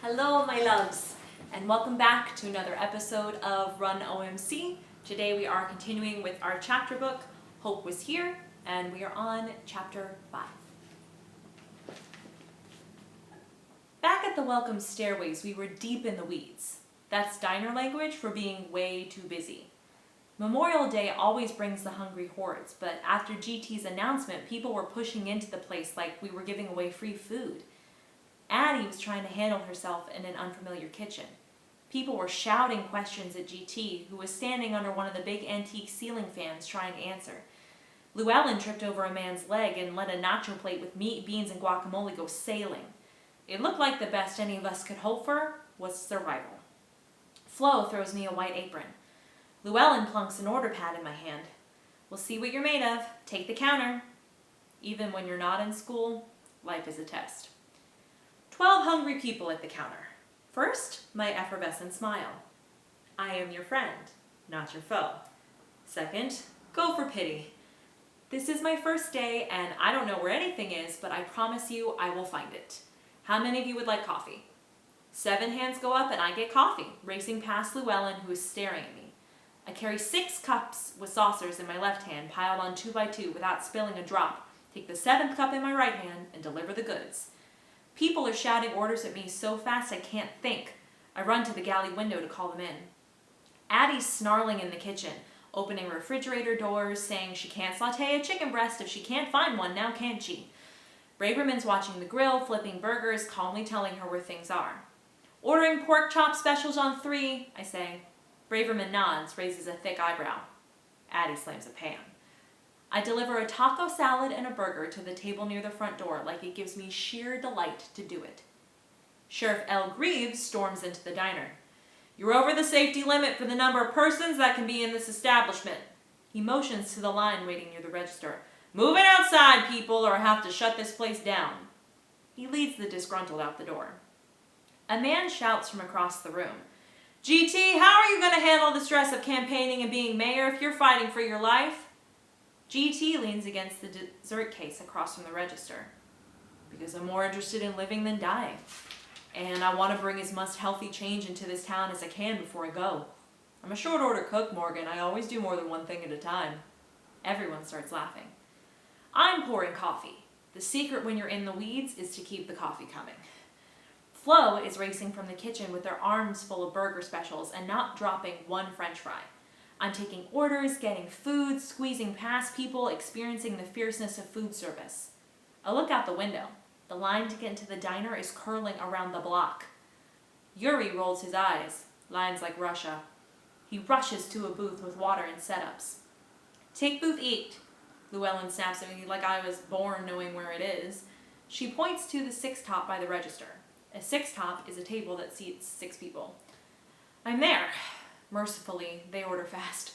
Hello, my loves, and welcome back to another episode of Run OMC. Today we are continuing with our chapter book, Hope Was Here, and we are on chapter 5. Back at the welcome stairways, we were deep in the weeds. That's diner language for being way too busy. Memorial Day always brings the hungry hordes, but after GT's announcement, people were pushing into the place like we were giving away free food. Addie was trying to handle herself in an unfamiliar kitchen. People were shouting questions at GT, who was standing under one of the big antique ceiling fans trying to answer. Llewellyn tripped over a man's leg and let a nacho plate with meat, beans, and guacamole go sailing. It looked like the best any of us could hope for was survival. Flo throws me a white apron. Llewellyn plunks an order pad in my hand. We'll see what you're made of. Take the counter. Even when you're not in school, life is a test. 12 hungry people at the counter. First, my effervescent smile. I am your friend, not your foe. Second, go for pity. This is my first day and I don't know where anything is, but I promise you I will find it. How many of you would like coffee? 7 hands go up and I get coffee, racing past Llewellyn, who is staring at me. I carry 6 cups with saucers in my left hand, piled on 2 by 2 without spilling a drop, take the 7th cup in my right hand, and deliver the goods. People are shouting orders at me so fast I can't think. I run to the galley window to call them in. Addie's snarling in the kitchen, opening refrigerator doors, saying she can't saute a chicken breast if she can't find one, now can't she? Braverman's watching the grill, flipping burgers, calmly telling her where things are. Ordering pork chop specials on 3, I say. Braverman nods, raises a thick eyebrow. Addie slams a pan. I deliver a taco salad and a burger to the table near the front door like it gives me sheer delight to do it. Sheriff L. Greaves storms into the diner. You're over the safety limit for the number of persons that can be in this establishment. He motions to the line waiting near the register. Move it outside, people, or I have to shut this place down. He leads the disgruntled out the door. A man shouts from across the room. GT, how are you going to handle the stress of campaigning and being mayor if you're fighting for your life? GT leans against the dessert case across from the register. Because I'm more interested in living than dying. And I want to bring as much healthy change into this town as I can before I go. I'm a short order cook, Morgan. I always do more than one thing at a time. Everyone starts laughing. I'm pouring coffee. The secret when you're in the weeds is to keep the coffee coming. Flo is racing from the kitchen with her arms full of burger specials and not dropping one French fry. I'm taking orders, getting food, squeezing past people, experiencing the fierceness of food service. I look out the window. The line to get into the diner is curling around the block. Yuri rolls his eyes, lines like Russia. He rushes to a booth with water and setups. Take booth 8. Llewellyn snaps at me like I was born knowing where it is. She points to the 6th top by the register. A 6th top is a table that seats 6 people. I'm there. Mercifully, they order fast.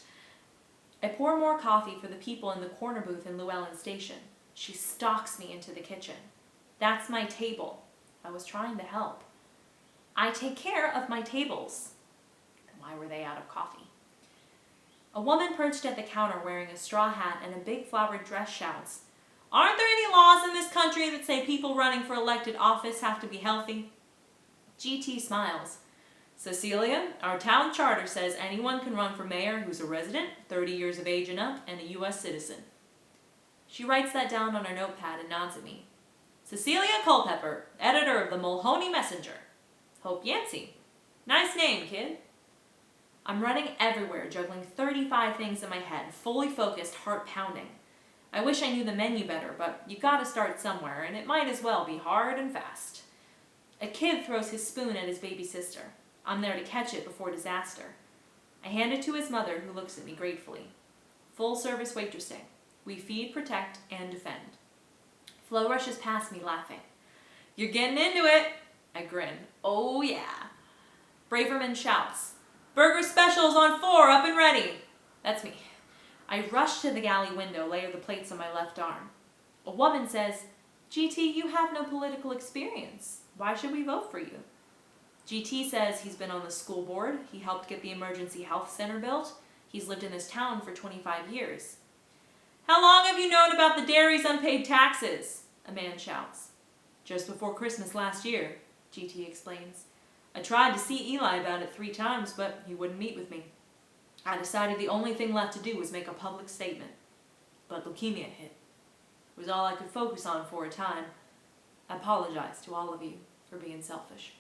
I pour more coffee for the people in the corner booth in Llewellyn's station. She stalks me into the kitchen. That's my table. I was trying to help. I take care of my tables. Why were they out of coffee? A woman perched at the counter wearing a straw hat and a big flowered dress shouts, Aren't there any laws in this country that say people running for elected office have to be healthy? GT smiles. Cecilia, our town charter says anyone can run for mayor who's a resident, 30 years of age and up, and a U.S. citizen. She writes that down on her notepad and nods at me. Cecilia Culpepper, editor of the Mulhoney Messenger. Hope Yancey. Nice name, kid. I'm running everywhere, juggling 35 things in my head, fully focused, heart pounding. I wish I knew the menu better, but you gotta start somewhere, and it might as well be hard and fast. A kid throws his spoon at his baby sister. I'm there to catch it before disaster. I hand it to his mother, who looks at me gratefully. Full-service waitressing. We feed, protect, and defend. Flo rushes past me, laughing. You're getting into it! I grin. Oh, yeah. Braverman shouts. Burger specials on 4, up and ready! That's me. I rush to the galley window, layer the plates on my left arm. A woman says, GT, you have no political experience. Why should we vote for you? GT says he's been on the school board, he helped get the emergency health center built, he's lived in this town for 25 years. How long have you known about the dairy's unpaid taxes? A man shouts. Just before Christmas last year, GT explains. I tried to see Eli about it 3 times, but he wouldn't meet with me. I decided the only thing left to do was make a public statement. But leukemia hit. It was all I could focus on for a time. I apologize to all of you for being selfish.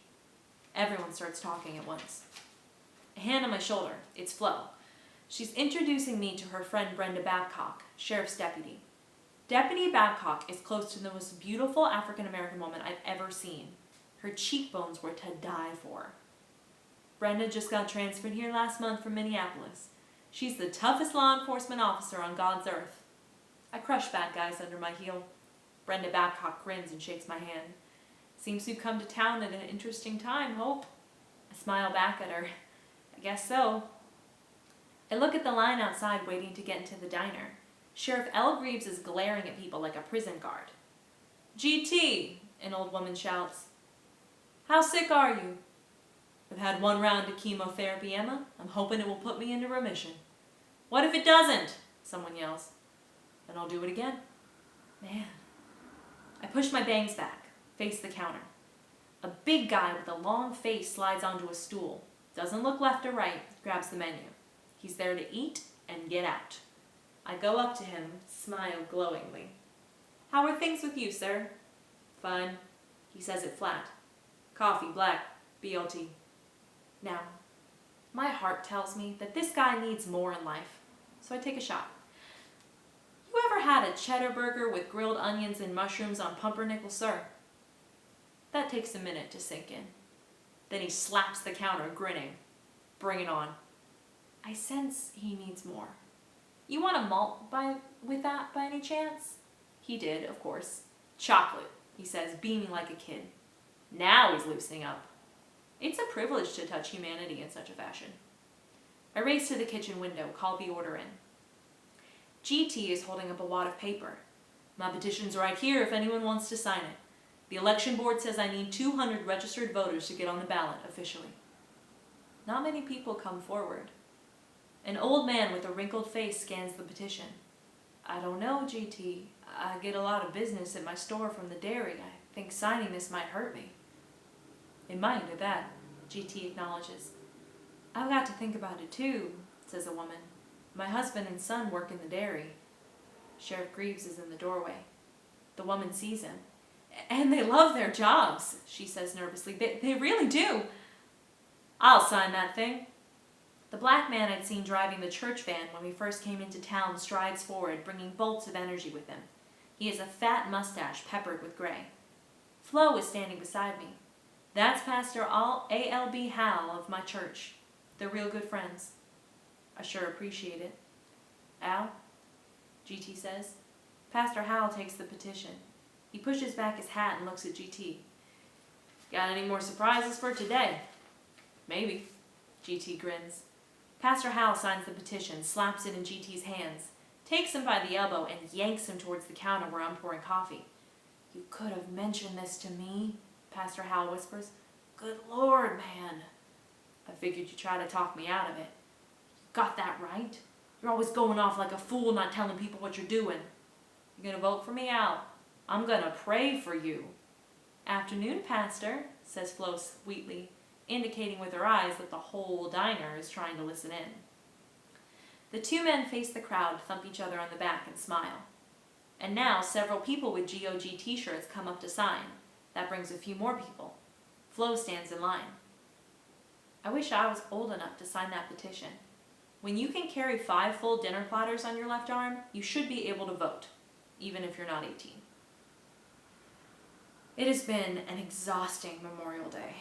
Everyone starts talking at once. A hand on my shoulder. It's Flo. She's introducing me to her friend Brenda Babcock, sheriff's deputy. Deputy Babcock is close to the most beautiful African-American woman I've ever seen. Her cheekbones were to die for. Brenda just got transferred here last month from Minneapolis. She's the toughest law enforcement officer on God's earth. I crush bad guys under my heel. Brenda Babcock grins and shakes my hand. Seems we've come to town at an interesting time, Hope. I smile back at her. I guess so. I look at the line outside waiting to get into the diner. Sheriff L. Greaves is glaring at people like a prison guard. GT, an old woman shouts. How sick are you? I've had 1 round of chemotherapy, Emma. I'm hoping it will put me into remission. What if it doesn't? Someone yells. Then I'll do it again. Man. I push my bangs back, face the counter. A big guy with a long face slides onto a stool. Doesn't look left or right, grabs the menu. He's there to eat and get out. I go up to him, smile glowingly. How are things with you, sir? Fine. He says it flat. Coffee, black, BLT. Now, my heart tells me that this guy needs more in life, so I take a shot. You ever had a cheddar burger with grilled onions and mushrooms on pumpernickel, sir? That takes a minute to sink in. Then he slaps the counter, grinning. Bring it on. I sense he needs more. You want a malt with that by any chance? He did, of course. Chocolate, he says, beaming like a kid. Now he's loosening up. It's a privilege to touch humanity in such a fashion. I race to the kitchen window, call the order in. GT is holding up a wad of paper. My petition's right here if anyone wants to sign it. The election board says I need 200 registered voters to get on the ballot officially. Not many people come forward. An old man with a wrinkled face scans the petition. I don't know, GT. I get a lot of business at my store from the dairy. I think signing this might hurt me. It might, at that, GT acknowledges. I've got to think about it too, says a woman. My husband and son work in the dairy. Sheriff Greaves is in the doorway. The woman sees him. And they love their jobs, she says nervously. They really do. I'll sign that thing. The black man I'd seen driving the church van when we first came into town strides forward, bringing bolts of energy with him. He has a fat mustache peppered with gray. Flo is standing beside me. That's Pastor A.L.B. Howell of my church. They're real good friends. I sure appreciate it. Al? GT says. Pastor Howell takes the petition. He pushes back his hat and looks at GT. Got any more surprises for today? Maybe. GT grins. Pastor Howell signs the petition, slaps it in GT's hands, takes him by the elbow, and yanks him towards the counter where I'm pouring coffee. You could have mentioned this to me, Pastor Howell whispers. Good Lord, man. I figured you'd try to talk me out of it. You got that right? You're always going off like a fool, not telling people what you're doing. You gonna vote for me, Al? I'm gonna pray for you. Afternoon, Pastor, says Flo sweetly, indicating with her eyes that the whole diner is trying to listen in. The 2 men face the crowd, thump each other on the back, and smile. And now several people with GOG t-shirts come up to sign. That brings a few more people. Flo stands in line. I wish I was old enough to sign that petition. When you can carry 5 full dinner platters on your left arm, you should be able to vote, even if you're not 18. It has been an exhausting Memorial Day.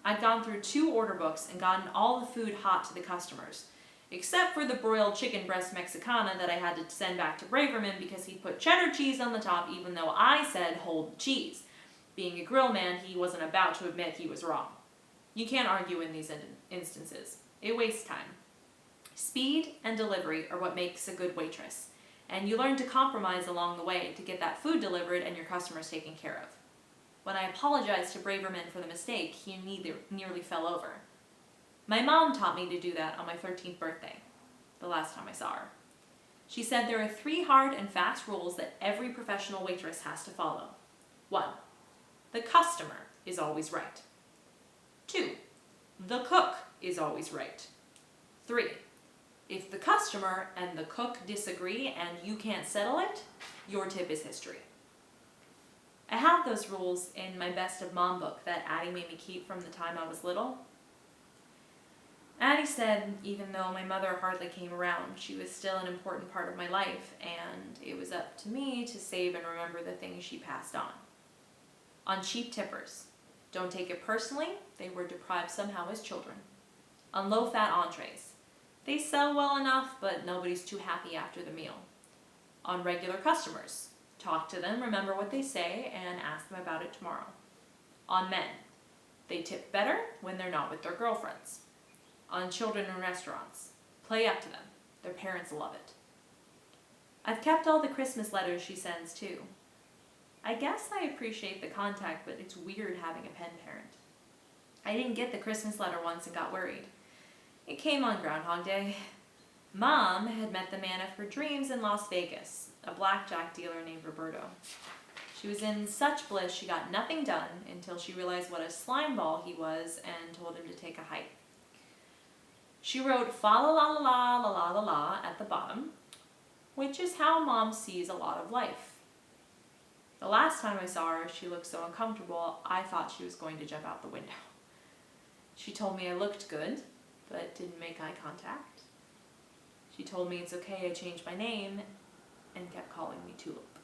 I'd gone through 2 order books and gotten all the food hot to the customers, except for the broiled chicken breast Mexicana that I had to send back to Braverman because he put cheddar cheese on the top even though I said hold the cheese. Being a grill man, he wasn't about to admit he was wrong. You can't argue in these instances. It wastes time. Speed and delivery are what makes a good waitress, and you learn to compromise along the way to get that food delivered and your customers taken care of. When I apologized to Braverman for the mistake, he nearly fell over. My mom taught me to do that on my 13th birthday, the last time I saw her. She said there are 3 hard and fast rules that every professional waitress has to follow. 1. The customer is always right. 2. The cook is always right. 3. If the customer and the cook disagree and you can't settle it, your tip is history. I have those rules in my Best of Mom book that Addie made me keep from the time I was little. Addie said even though my mother hardly came around, she was still an important part of my life, and it was up to me to save and remember the things she passed on. On cheap tippers, don't take it personally, they were deprived somehow as children. On low-fat entrees, they sell well enough, but nobody's too happy after the meal. On regular customers, talk to them, remember what they say, and ask them about it tomorrow. On men, they tip better when they're not with their girlfriends. On children in restaurants, play up to them. Their parents love it. I've kept all the Christmas letters she sends too. I guess I appreciate the contact, but it's weird having a pen parent. I didn't get the Christmas letter once and got worried. It came on Groundhog Day. Mom had met the man of her dreams in Las Vegas, a blackjack dealer named Roberto. She was in such bliss she got nothing done until she realized what a slime ball he was and told him to take a hike. She wrote fa la la la la la la la at the bottom, which is how Mom sees a lot of life. The last time I saw her, she looked so uncomfortable, I thought she was going to jump out the window. She told me I looked good, but didn't make eye contact. She told me it's okay I changed my name and kept calling me Tulip.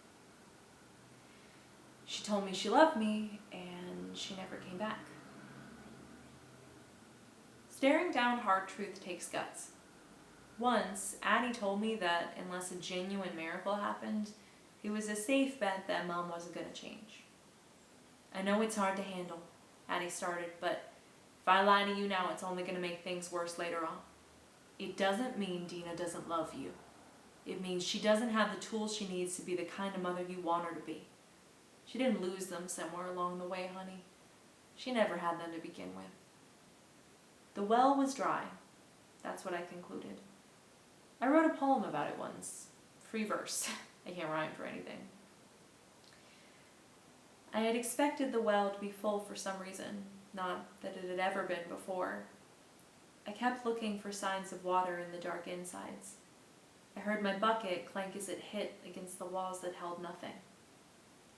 She told me she loved me and she never came back. Staring down hard truth takes guts. Once, Addie told me that unless a genuine miracle happened, it was a safe bet that Mom wasn't going to change. I know it's hard to handle, Addie started, but if I lie to you now, it's only going to make things worse later on. It doesn't mean Dina doesn't love you. It means she doesn't have the tools she needs to be the kind of mother you want her to be. She didn't lose them somewhere along the way, honey. She never had them to begin with. The well was dry. That's what I concluded. I wrote a poem about it once. Free verse. I can't rhyme for anything. I had expected the well to be full for some reason, not that it had ever been before. I kept looking for signs of water in the dark insides. I heard my bucket clank as it hit against the walls that held nothing.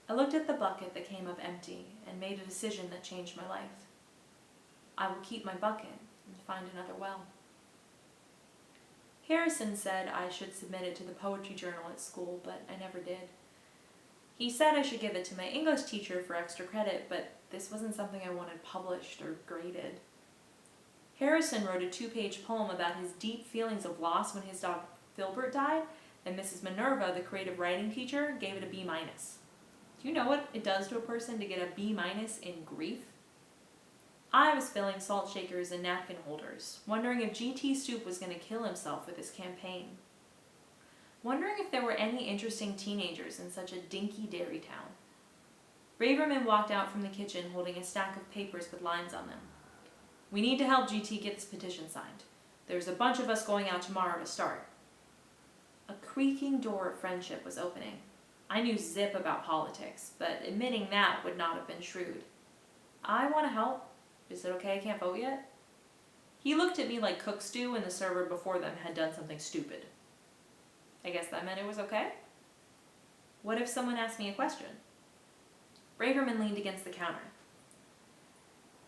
I looked at the bucket that came up empty and made a decision that changed my life. I will keep my bucket and find another well. Harrison said I should submit it to the poetry journal at school, but I never did. He said I should give it to my English teacher for extra credit, but this wasn't something I wanted published or graded. Harrison wrote a 2-page poem about his deep feelings of loss when his dog Filbert died, and Mrs. Minerva, the creative writing teacher, gave it a B-. Do you know what it does to a person to get a B- in grief? I was filling salt shakers and napkin holders, wondering if G.T. Stoop was going to kill himself with his campaign. Wondering if there were any interesting teenagers in such a dinky dairy town. Braverman walked out from the kitchen holding a stack of papers with lines on them. We need to help G.T. get this petition signed. There's a bunch of us going out tomorrow to start. A creaking door of friendship was opening. I knew zip about politics, but admitting that would not have been shrewd. I want to help. Is it okay I can't vote yet? He looked at me like cook stew and the server before them had done something stupid. I guess that meant it was okay? What if someone asked me a question? Braverman leaned against the counter.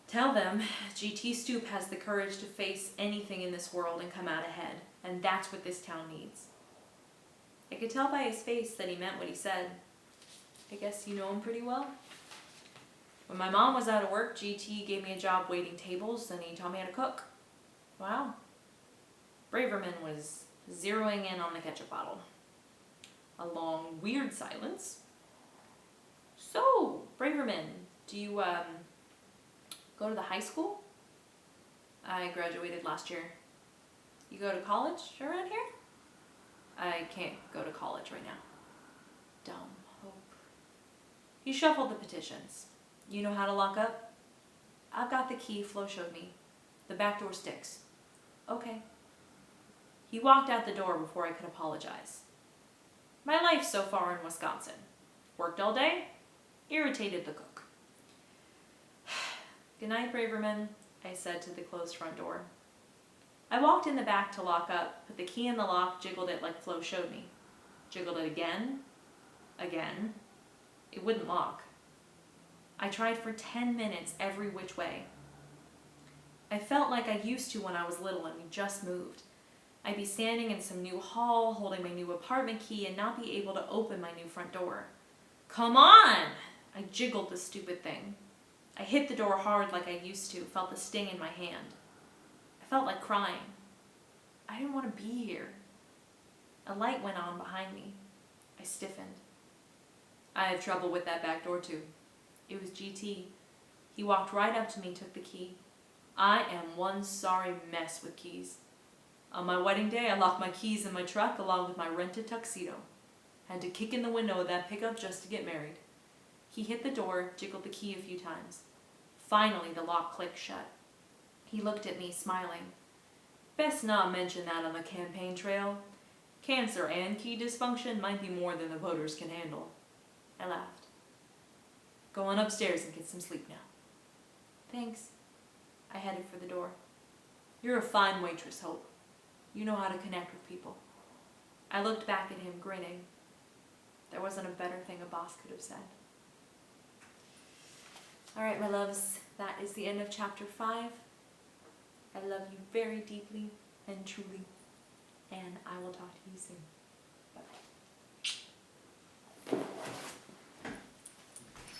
Tell them G.T. Stoop has the courage to face anything in this world and come out ahead, and that's what this town needs. I could tell by his face that he meant what he said. I guess you know him pretty well? When my mom was out of work, G.T. gave me a job waiting tables, and he taught me how to cook. Wow. Braverman was zeroing in on the ketchup bottle. A long, weird silence. So, Braverman, do you, go to the high school? I graduated last year. You go to college around here? I can't go to college right now. Dumb hope. He shuffled the petitions. You know how to lock up? I've got the key Flo showed me. The back door sticks. Okay. He walked out the door before I could apologize. My life so far in Wisconsin. Worked all day, irritated the cook. Good night, Braverman. I said to the closed front door. I walked in the back to lock up, put the key in the lock, jiggled it like Flo showed me. Jiggled it again. Again. It wouldn't lock. I tried for 10 minutes every which way. I felt like I used to when I was little and we just moved. I'd be standing in some new hall, holding my new apartment key, and not be able to open my new front door. Come on! I jiggled the stupid thing. I hit the door hard like I used to, felt the sting in my hand. I felt like crying. I didn't want to be here. A light went on behind me. I stiffened. I have trouble with that back door too. It was GT. He walked right up to me, took the key. I am one sorry mess with keys. On my wedding day, I locked my keys in my truck along with my rented tuxedo. Had to kick in the window of that pickup just to get married. He hit the door, jiggled the key a few times. Finally, the lock clicked shut. He looked at me, smiling. Best not mention that on the campaign trail. Cancer and key dysfunction might be more than the voters can handle. I laughed. Go on upstairs and get some sleep now. Thanks. I headed for the door. You're a fine waitress, Hope. You know how to connect with people. I looked back at him, grinning. There wasn't a better thing a boss could have said. All right, my loves, that is the end of chapter 5. I love you very deeply and truly, and I will talk to you soon.